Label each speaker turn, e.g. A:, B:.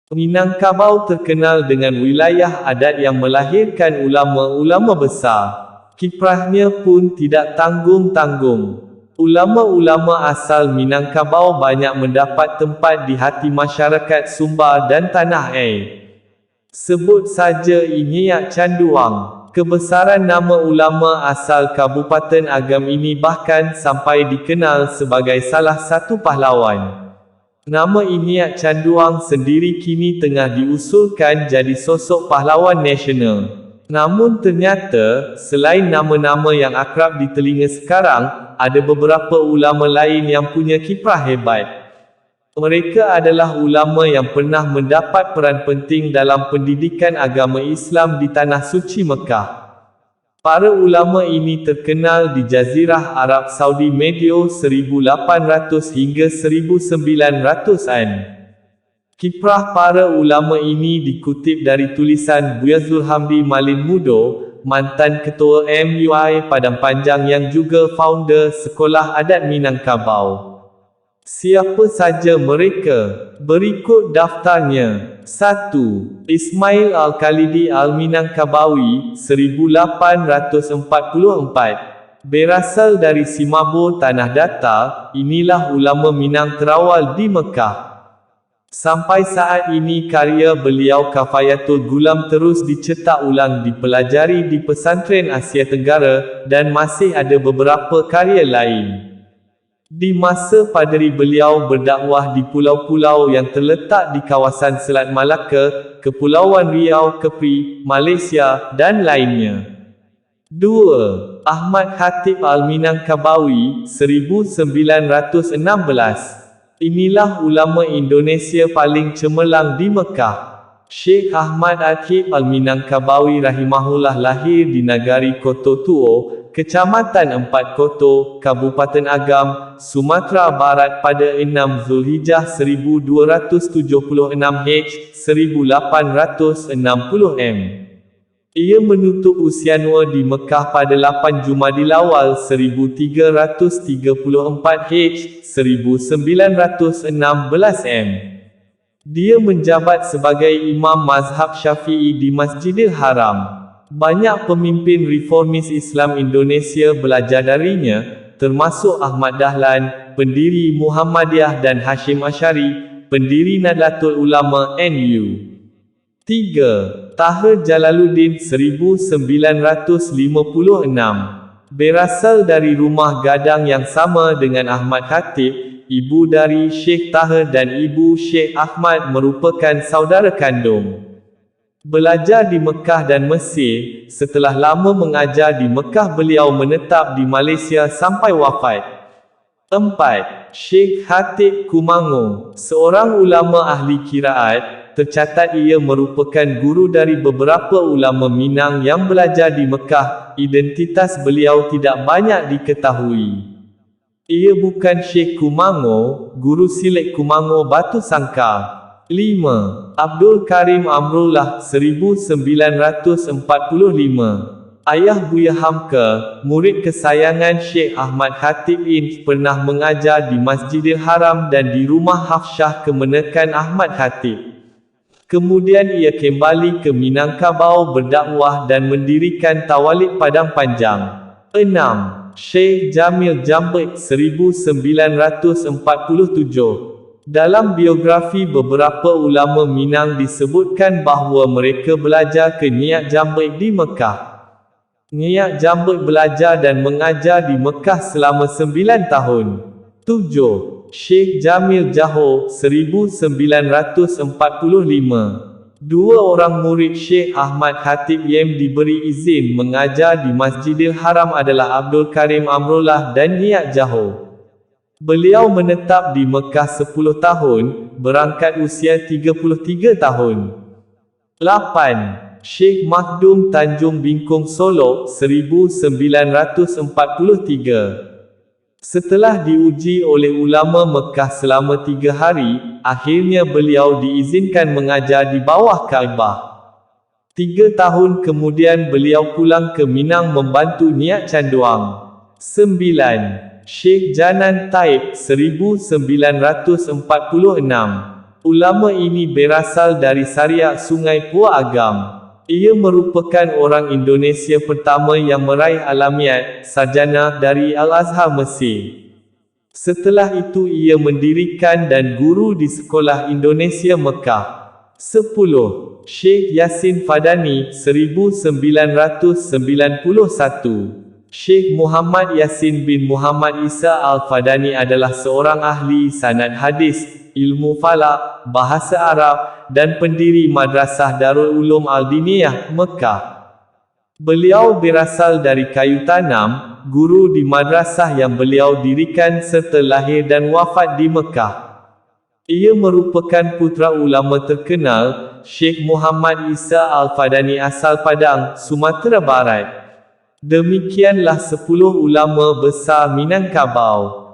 A: Minangkabau terkenal dengan wilayah adat yang melahirkan ulama-ulama besar. Kiprahnya pun tidak tanggung-tanggung. Ulama-ulama asal Minangkabau banyak mendapat tempat di hati masyarakat Sumba dan tanah air. Sebut saja Inyiak Canduang. Kebesaran nama ulama asal Kabupaten Agam ini bahkan sampai dikenal sebagai salah satu pahlawan. Nama Inyiak Canduang sendiri kini tengah diusulkan jadi sosok pahlawan nasional. Namun ternyata, selain nama-nama yang akrab di telinga sekarang, ada beberapa ulama lain yang punya kiprah hebat. Mereka adalah ulama yang pernah mendapat peran penting dalam pendidikan agama Islam di Tanah Suci Mekah. Para ulama ini terkenal di Jazirah Arab Saudi medio 1800 hingga 1900-an. Kiprah para ulama ini dikutip dari tulisan Buya Zulhamdi Malin Mudo, mantan ketua MUI Padang Panjang yang juga founder Sekolah Adat Minangkabau. Siapa saja mereka? Berikut daftarnya. 1. Ismail Al-Khalidi Al-Minangkabawi, 1844. Berasal dari Simabo Tanah Datar, inilah ulama Minang terawal di Mekah. Sampai saat ini karya beliau Kafayatul Gulam terus dicetak ulang dipelajari di pesantren Asia Tenggara, dan masih ada beberapa karya lain. Di masa padri beliau berdakwah di pulau-pulau yang terletak di kawasan Selat Malaka, Kepulauan Riau, Kepri, Malaysia, dan lainnya. 2. Ahmad Khatib Al-Minangkabawi, 1916. Inilah ulama Indonesia paling cemerlang di Mekah. Syekh Ahmad Khatib Al-Minangkabawi rahimahullah lahir di Nagari Koto Tuo, Kecamatan Empat Koto, Kabupaten Agam, Sumatera Barat pada 6 Zulhijjah 1276 H, 1860 M. Ia menutup usianya di Mekah pada 8 Jumadil Awal 1334 H, 1916 M. Dia menjabat sebagai Imam Mazhab Syafi'i di Masjidil Haram. Banyak pemimpin reformis Islam Indonesia belajar darinya, termasuk Ahmad Dahlan, pendiri Muhammadiyah, dan Hashim Asy'ari, pendiri Nahdlatul Ulama NU. 3. Tahir Jalaluddin, 1956. Berasal dari rumah gadang yang sama dengan Ahmad Khatib, ibu dari Syekh Tahir dan ibu Syekh Ahmad merupakan saudara kandung. Belajar di Mekah dan Mesir, setelah lama mengajar di Mekah beliau menetap di Malaysia sampai wafat. 4. Syekh Khatib Kumango, seorang ulama ahli qiraat, tercatat ia merupakan guru dari beberapa ulama Minang yang belajar di Mekah. Identitas beliau tidak banyak diketahui. Ia bukan Syekh Kumango, guru silik Kumango Batu Sangkar. 5. Abdul Karim Amrullah, 1945. Ayah Buya Hamka, murid kesayangan Syekh Ahmad Khatib ini pernah mengajar di Masjidil Haram dan di rumah Hafsyah Kemenakan Ahmad Khatib. Kemudian ia kembali ke Minangkabau berdakwah dan mendirikan Tawalid Padang Panjang. 6. Syekh Jamil Jambek, 1947. Dalam biografi beberapa ulama Minang disebutkan bahawa mereka belajar ke Nyiak Jambek di Mekah. Nyiak Jambek belajar dan mengajar di Mekah selama 9 tahun. 7. Syekh Jamil Jaho, 1945. Dua orang murid Syekh Ahmad Khatib yang diberi izin mengajar di Masjidil Haram adalah Abdul Karim Amrullah dan Nyiak Jaho. Beliau menetap di Mekah 10 tahun, berangkat usia 33 tahun. 8. Syekh Makhdum Tanjung Bingkung Solo, 1943. Setelah diuji oleh ulama Mekah selama 3 hari, akhirnya beliau diizinkan mengajar di bawah Kaabah. 3 tahun kemudian beliau pulang ke Minang membantu Nyiak Canduang. 9. Syekh Janan Taib, 1946. Ulama ini berasal dari Sariak Sungai Puak Agam. Ia merupakan orang Indonesia pertama yang meraih alamiat sarjana dari Al-Azhar Mesir. Setelah itu ia mendirikan dan guru di Sekolah Indonesia Mekah. 10. Syekh Yasin Fadani 1991. Syekh Muhammad Yasin bin Muhammad Isa Al-Fadani adalah seorang ahli sanad hadis, ilmu falak, bahasa Arab, dan pendiri Madrasah Darul Ulum Al-Diniyah, Mekah. Beliau berasal dari kayu tanam, guru di madrasah yang beliau dirikan serta lahir dan wafat di Mekah. Ia merupakan putera ulama terkenal, Syekh Muhammad Isa Al-Fadani asal Padang, Sumatera Barat. Demikianlah 10 ulama besar Minangkabau.